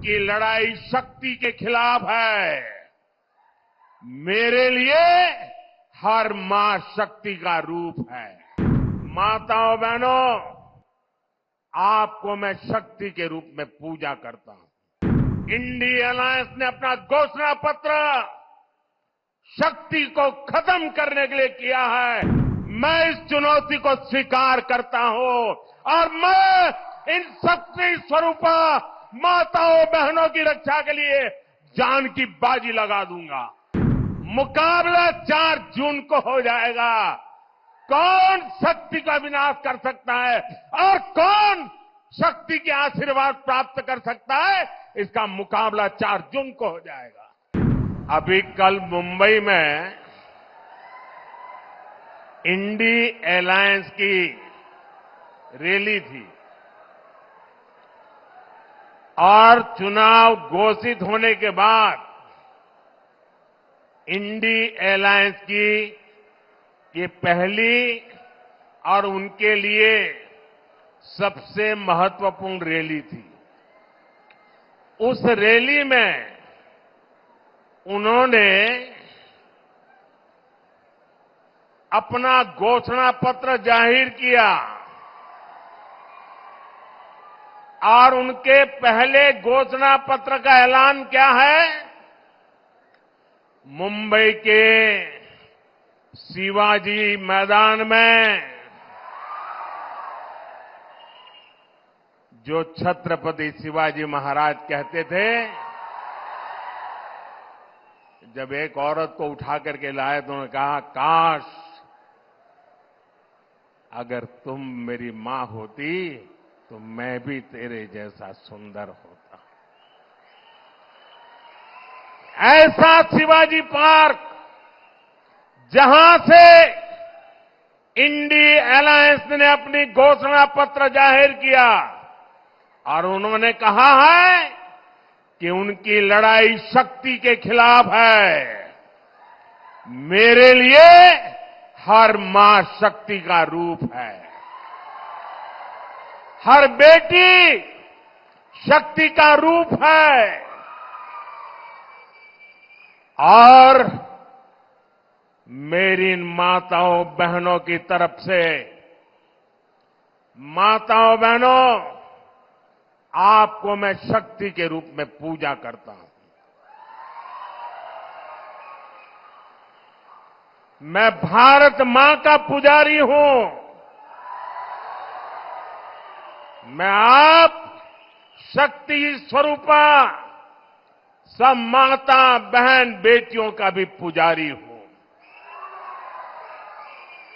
उनकी लड़ाई शक्ति के खिलाफ है। मेरे लिए हर मां शक्ति का रूप है। माताओं बहनों, आपको मैं शक्ति के रूप में पूजा करता हूं। इंडिया अलायंस ने अपना घोषणा पत्र शक्ति को खत्म करने के लिए किया है। मैं इस चुनौती को स्वीकार करता हूं और मैं इन शक्ति स्वरूपा माताओं बहनों की रक्षा के लिए जान की बाजी लगा दूंगा। मुकाबला 4 जून को हो जाएगा। कौन शक्ति का विनाश कर सकता है और कौन शक्ति के आशीर्वाद प्राप्त कर सकता है, इसका मुकाबला 4 जून को हो जाएगा। अभी कल मुंबई में इंडी अलायंस की रैली थी और चुनाव घोषित होने के बाद इंडी अलायंस की ये पहली और उनके लिए सबसे महत्वपूर्ण रैली थी। उस रैली में उन्होंने अपना घोषणा पत्र जाहिर किया और उनके पहले घोषणा पत्र का ऐलान क्या है? मुंबई के शिवाजी मैदान में जो छत्रपति शिवाजी महाराज कहते थे, जब एक औरत को उठा करके लाए तो उन्होंने कहा, काश अगर तुम मेरी मां होती तो मैं भी तेरे जैसा सुंदर होता। ऐसा शिवाजी पार्क जहां से इंडी अलायंस ने अपनी घोषणा पत्र जाहिर किया और उन्होंने कहा है कि उनकी लड़ाई शक्ति के खिलाफ है। मेरे लिए हर मां शक्ति का रूप है। हर बेटी शक्ति का रूप है। और मेरी इन माताओं बहनों की तरफ से, माताओं बहनों, आपको मैं शक्ति के रूप में पूजा करता हूं। मैं भारत मां का पुजारी हूं। मैं आप शक्ति स्वरूपा सब माता बहन बेटियों का भी पुजारी हूं।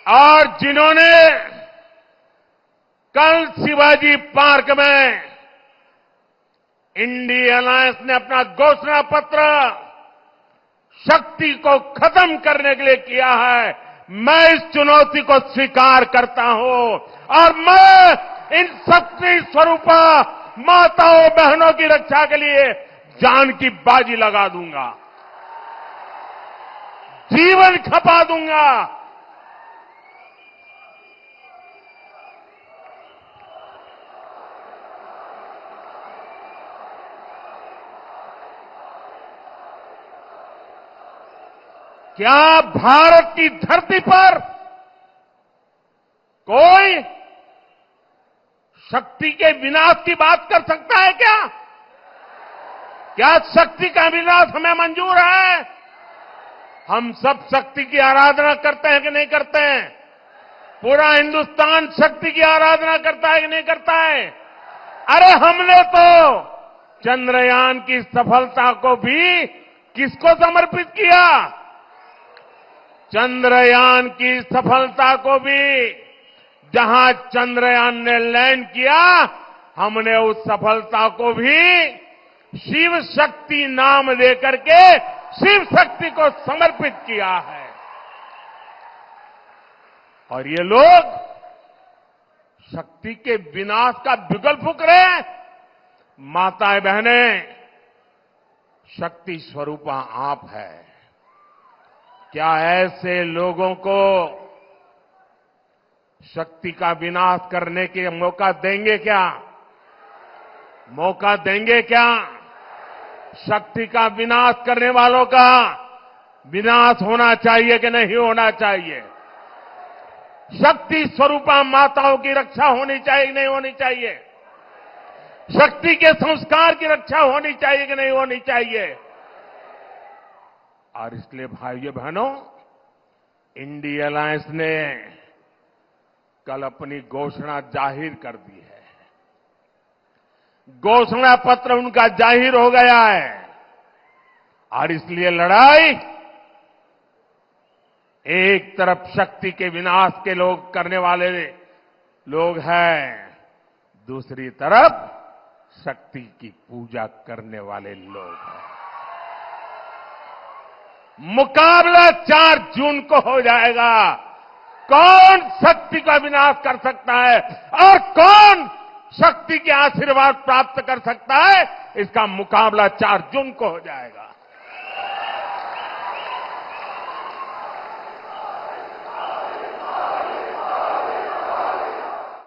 और जिन्होंने कल शिवाजी पार्क में इंडी अलायंस ने अपना घोषणा पत्र शक्ति को खत्म करने के लिए किया है, मैं इस चुनौती को स्वीकार करता हूं और मैं इन शक्ति स्वरूपा माताओं बहनों की रक्षा के लिए जान की बाजी लगा दूंगा, जीवन खपा दूंगा। क्या भारत की धरती पर कोई शक्ति के विनाश की बात कर सकता है क्या? क्या शक्ति का विनाश हमें मंजूर है? हम सब शक्ति की आराधना करते हैं कि नहीं करते हैं? पूरा हिंदुस्तान शक्ति की आराधना करता है कि नहीं करता है? अरे हमने तो चंद्रयान की सफलता को भी किसको समर्पित किया? चंद्रयान की सफलता को भी, जहां चंद्रयान ने लैंड किया, हमने उस सफलता को भी शिव शक्ति नाम देकर के शिव शक्ति को समर्पित किया है। और ये लोग शक्ति के विनाश का बिगुल फूंक रहे हैं। माताएं बहनें, शक्ति स्वरूपा आप है। क्या ऐसे लोगों को शक्ति का विनाश करने के मौका देंगे क्या? मौका देंगे क्या? शक्ति का विनाश करने वालों का विनाश होना चाहिए कि नहीं होना चाहिए? शक्ति स्वरूपा माताओं की रक्षा होनी चाहिए कि नहीं होनी चाहिए? शक्ति के संस्कार की रक्षा होनी चाहिए कि नहीं होनी चाहिए? और इसलिए भाइयों बहनों, इंडिया अलायंस ने कल अपनी घोषणा जाहिर कर दी है। घोषणा पत्र उनका जाहिर हो गया है और इसलिए लड़ाई एक तरफ शक्ति के विनाश के लोग करने वाले लोग हैं, दूसरी तरफ शक्ति की पूजा करने वाले लोग हैं। मुकाबला 4 जून को हो जाएगा। कौन शक्ति का विनाश कर सकता है और कौन शक्ति के आशीर्वाद प्राप्त कर सकता है, इसका मुकाबला 4 जून को हो जाएगा।